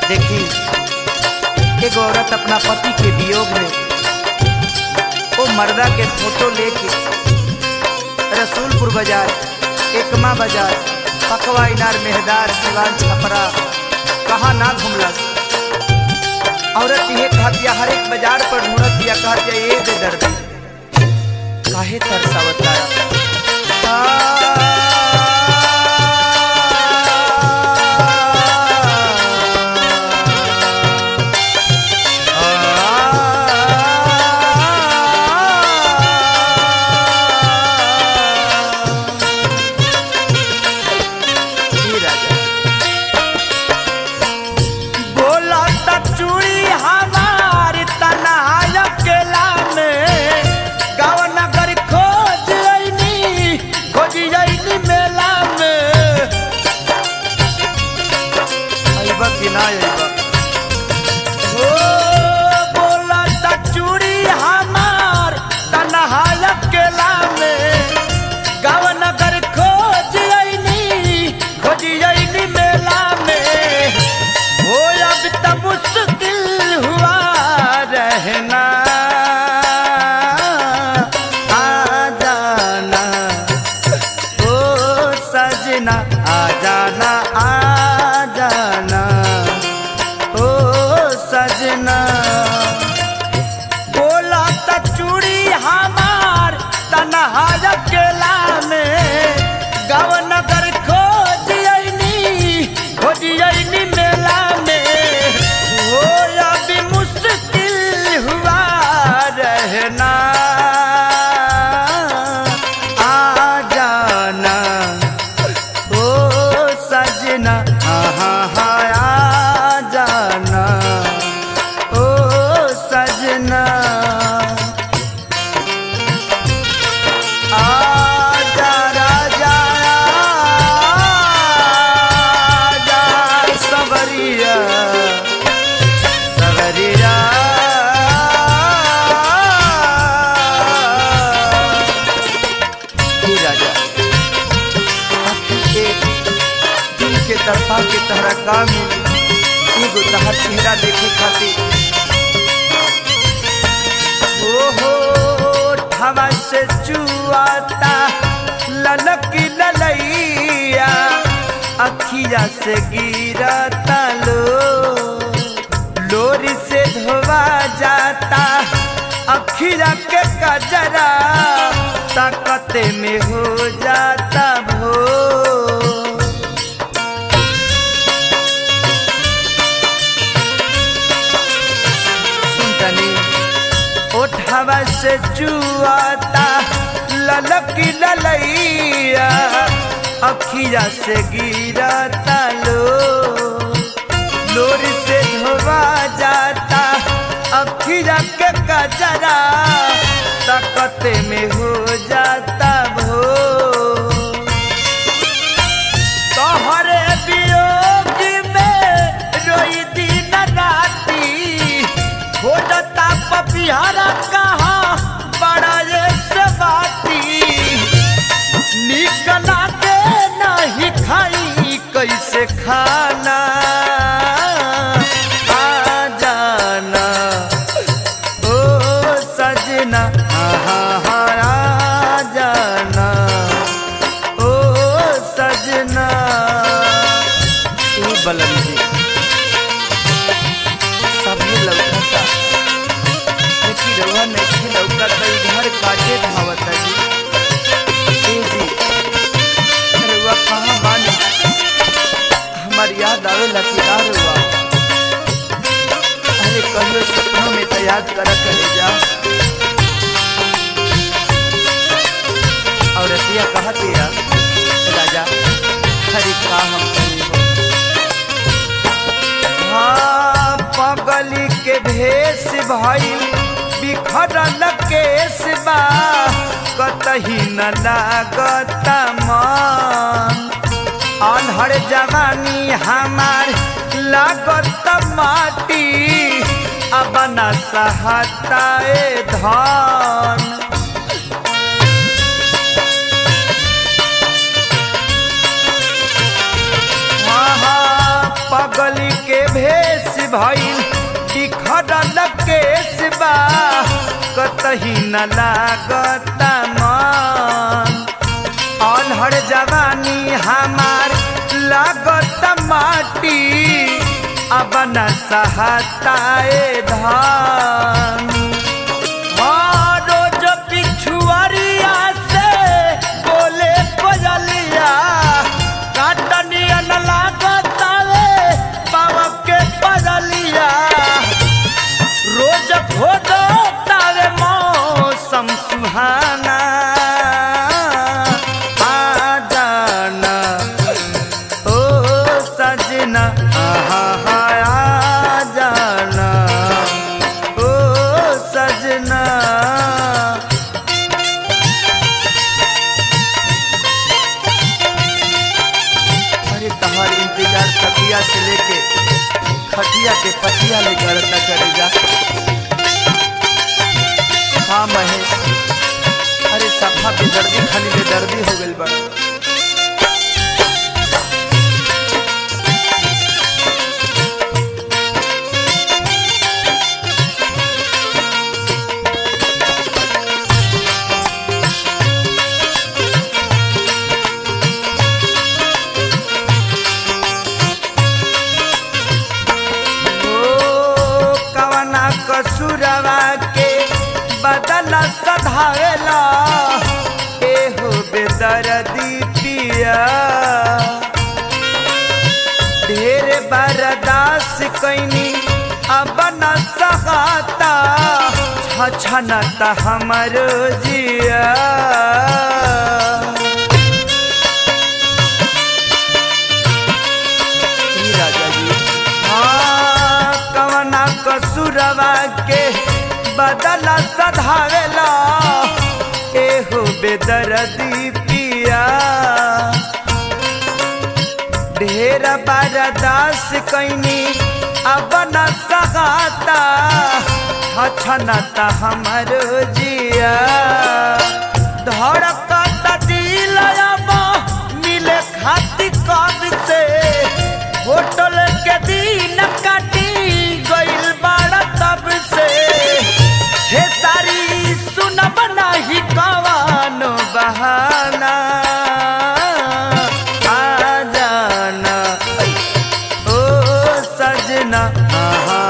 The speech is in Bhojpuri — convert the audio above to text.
देखी एक औरत अपना पति के वियोग में वो मर्दा के फोटो लेके रसूलपुर बाजार, एकमा बाजार, पकवा इनार, मेहदार, सिवान, छपरा कहाँ ना घूमलस। औरत ये कहतिया हर एक बाजार पर ढूंढत दिया, कहतिया ये दे दर्द काहे तरसावत तरफा के तहरा काम एगो तहर चेहरा देखे खातिर हो ठवा से चुआता ललकी ललैया, अखिया से गिरता लोरी से धोवा जाता अखिया के कजरा, ताकत में हो जाता भो। हवा से चुआता ललकी ललैया, अखिया से गिरता लोरी से धोवा जाता अखिया के कजरा, ताकत में हो जाता भो। तोहरे वियोग में रोई दिन राती, हो जाता पपियारा कहाँ बड़ा ये से बाती, निकला के नहीं खाई कैसे खाना, आ जाना ओ सजना, आ जाना ओ सजना। बलन जी सभी लौकता रउआ नहीं लौका घर काटे धावता जी रउआ कहाँ बानी, हमार याद आवे लकीदार हुआ। अरे कहियो सपनों में तो याद करा करे जा। और रतिया कहती है राजा हरी का हम हाँ पगली के भेष भाई बिखरल केस बा, कतही न लागता मन, अनहर जवानी हमार लागत माटी, अब न सहता धन। पगली के भेष भइल बिखरल केस बा कतही न लागता मन अलहड़ जवानी हमार लागत माटी अब न सहताए धान रोज पिछुआरिया से बोले कोयलिया काटनिया न लागतावे बाबा के पगलिया रोज खोदतावे मौसम सुहाना आ जाना ओ सजना आ जाना ओ सजना अरे तहार इंतजार खटिया से लेके खटिया के पटिया ले करता करेगा। हाँ महेश अरे सफा पे दर्दी खाली पे दर्दी हो गई बा कसुरवा के बदला सधावेला एहो बेदर्दी पिया ढेर बर्दाश्त कैनी अब न सहाता छछनता हमर जिया राजा जी हाँ कवना कसुरवा के बदला सधावेला एहो बेदर्दी पिया ढेर बर्दाश्त कैनी अब न सहाता छछनता हमर जिया धड़कता दिल अब मिले खाती कब से होटल के दिन काटी गइल बाड़ा तब से हे सारी सुनब नाही कवानो बहाना आ जाना ओ सजना आ